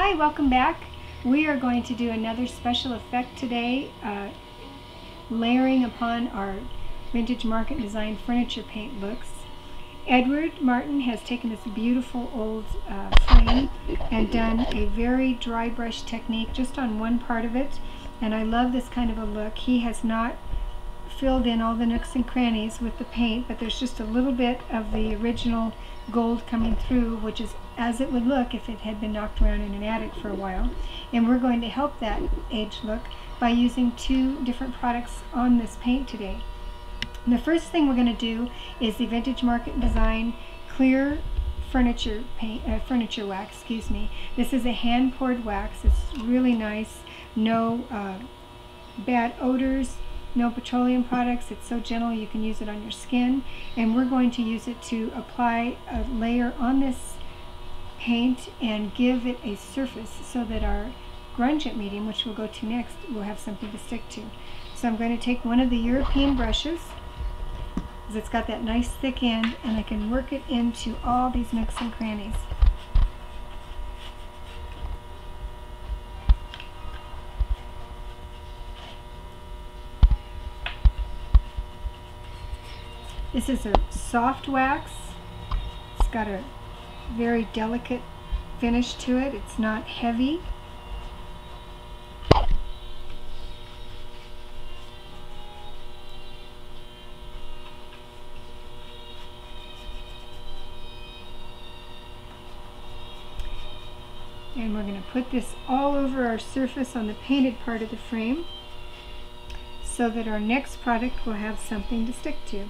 Hi, welcome back. We are going to do another special effect today, layering upon our vintage market design furniture paint looks. Edward Martin has taken this beautiful old frame and done a very dry brush technique just on one part of it, and I love this kind of a look. He has not filled in all the nooks and crannies with the paint, but there's just a little bit of the original gold coming through, which is as it would look if it had been knocked around in an attic for a while. And we're going to help that age look by using two different products on this paint today. And the first thing we're going to do is the Vintage Market Design Clear Furniture Paint, Furniture Wax, excuse me. This is a hand poured wax. It's really nice. No bad odors, no petroleum products. It's so gentle you can use it on your skin, and we're going to use it to apply a layer on this paint and give it a surface so that our Grunge It medium, which we'll go to next, will have something to stick to. So I'm going to take one of the European brushes, because it's got that nice thick end, and I can work it into all these nooks and crannies. This is a soft wax. It's got a very delicate finish to it. It's not heavy. And we're going to put this all over our surface on the painted part of the frame so that our next product will have something to stick to.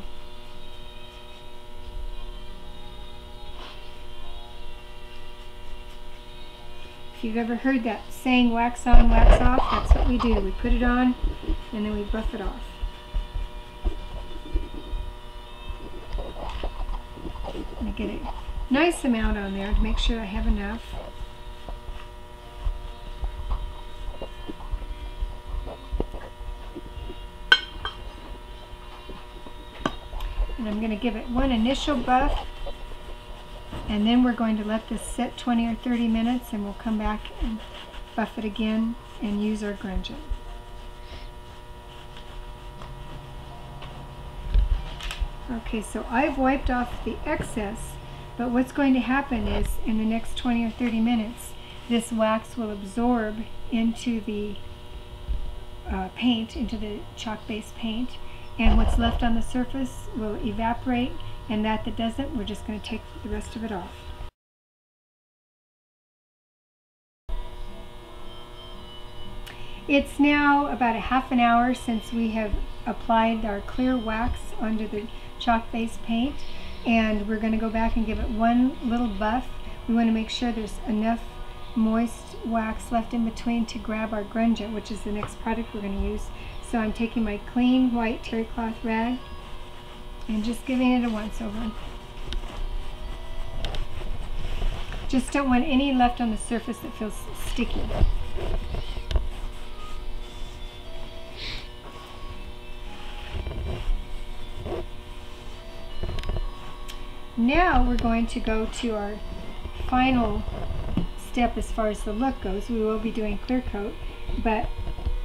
If you've ever heard that saying, wax on, wax off, that's what we do. We put it on and then we buff it off. And I get a nice amount on there to make sure I have enough. And I'm going to give it one initial buff, and then we're going to let this sit 20 or 30 minutes, and we'll come back and buff it again and use our Grunge It. Okay, so I've wiped off the excess, but what's going to happen is in the next 20 or 30 minutes, this wax will absorb into the paint, into the chalk-based paint, and what's left on the surface will evaporate, and that doesn't, we're just going to take the rest of it off. It's now about a half an hour since we have applied our clear wax onto the chalk-based paint, and we're going to go back and give it one little buff. We want to make sure there's enough moist wax left in between to grab our Grunge It, which is the next product we're going to use. So I'm taking my clean white terry cloth rag and just giving it a once over. Just don't want any left on the surface that feels sticky. Now we're going to go to our final step as far as the look goes. We will be doing clear coat, but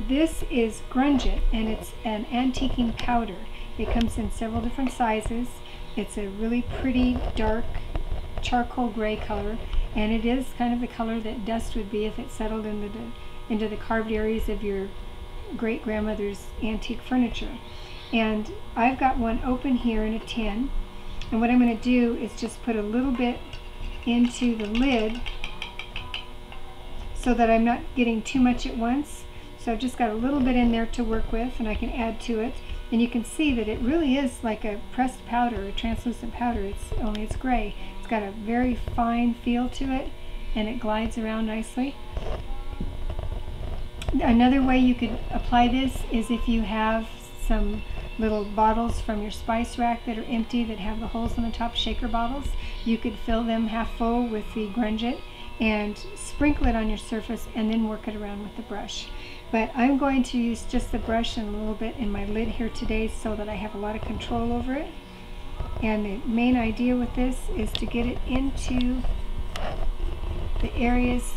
this is Grunge It, and it's an antiquing powder. It comes in several different sizes. It's a really pretty dark charcoal gray color, and it is kind of the color that dust would be if it settled into the carved areas of your great-grandmother's antique furniture. And I've got one open here in a tin, and what I'm going to do is just put a little bit into the lid so that I'm not getting too much at once. So I've just got a little bit in there to work with, and I can add to it. And you can see that it really is like a pressed powder, a translucent powder, only it's gray. It's got a very fine feel to it, and it glides around nicely. Another way you could apply this is if you have some little bottles from your spice rack that are empty that have the holes on the top, shaker bottles. You could fill them half full with the Grunge It and sprinkle it on your surface and then work it around with the brush. But I'm going to use just the brush and a little bit in my lid here today so that I have a lot of control over it. And the main idea with this is to get it into the areas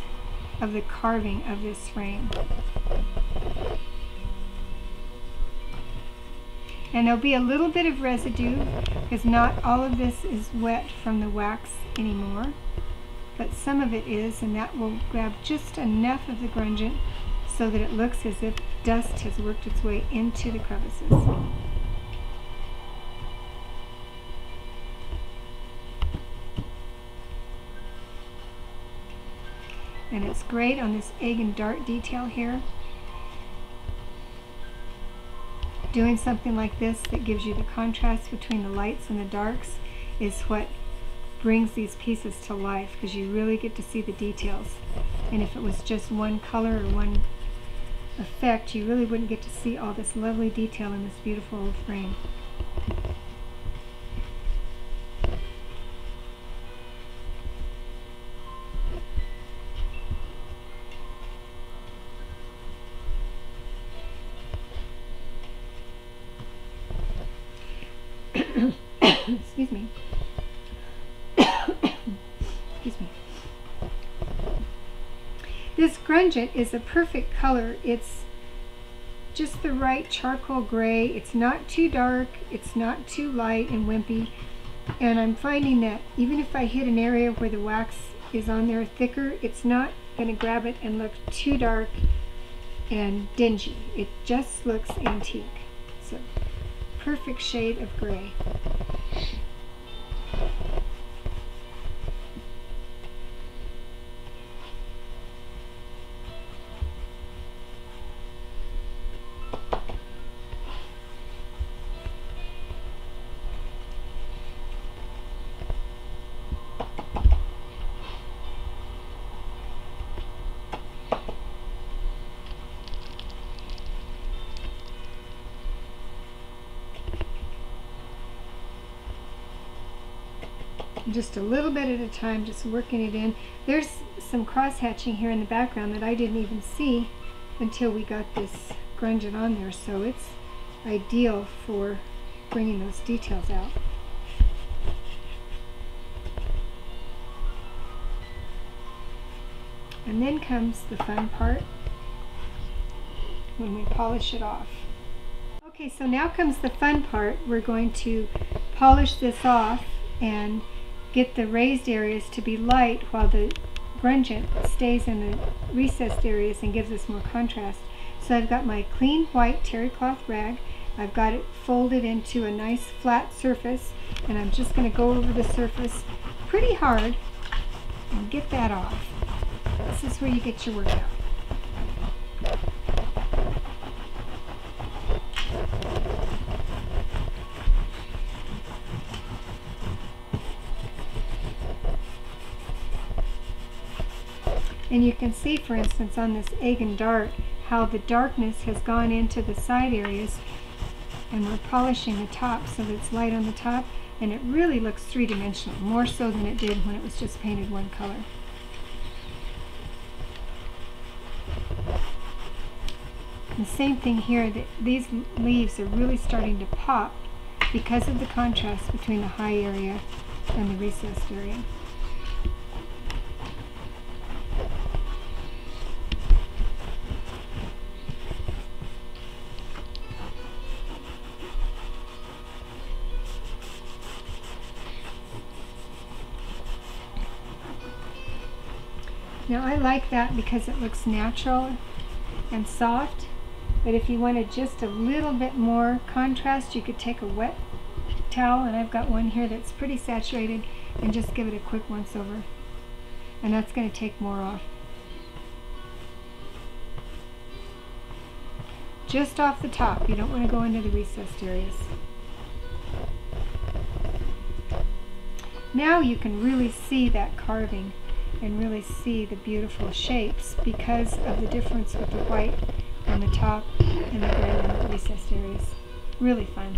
of the carving of this frame. And there'll be a little bit of residue because not all of this is wet from the wax anymore, but some of it is, and that will grab just enough of the grunge so that it looks as if dust has worked its way into the crevices. And it's great on this egg and dart detail here. Doing something like this that gives you the contrast between the lights and the darks is what brings these pieces to life, because you really get to see the details. And if it was just one color or one effect, you really wouldn't get to see all this lovely detail in this beautiful old frame. Excuse me. Excuse me. This Grunge It is a perfect color. It's just the right charcoal gray. It's not too dark. It's not too light and wimpy. And I'm finding that even if I hit an area where the wax is on there thicker, it's not going to grab it and look too dark and dingy. It just looks antique. It's a perfect shade of gray. Just a little bit at a time, just working it in. There's some cross hatching here in the background that I didn't even see until we got this Grunge It on there, so it's ideal for bringing those details out. And then comes the fun part, when we polish it off. Okay, so now comes the fun part. We're going to polish this off and get the raised areas to be light while the Grunge It stays in the recessed areas and gives us more contrast. So I've got my clean white terry cloth rag. I've got it folded into a nice flat surface, and I'm just going to go over the surface pretty hard and get that off. This is where you get your work out. And you can see, for instance, on this egg and dart, how the darkness has gone into the side areas, and we're polishing the top so that it's light on the top, and it really looks three-dimensional, more so than it did when it was just painted one color. The same thing here, these leaves are really starting to pop because of the contrast between the high area and the recessed area. Now I like that because it looks natural and soft, but if you wanted just a little bit more contrast, you could take a wet towel, and I've got one here that's pretty saturated, and just give it a quick once over, and that's going to take more off. Just off the top, you don't want to go into the recessed areas. Now you can really see that carving and really see the beautiful shapes because of the difference with the white on the top and the gray on the recessed areas. Really fun.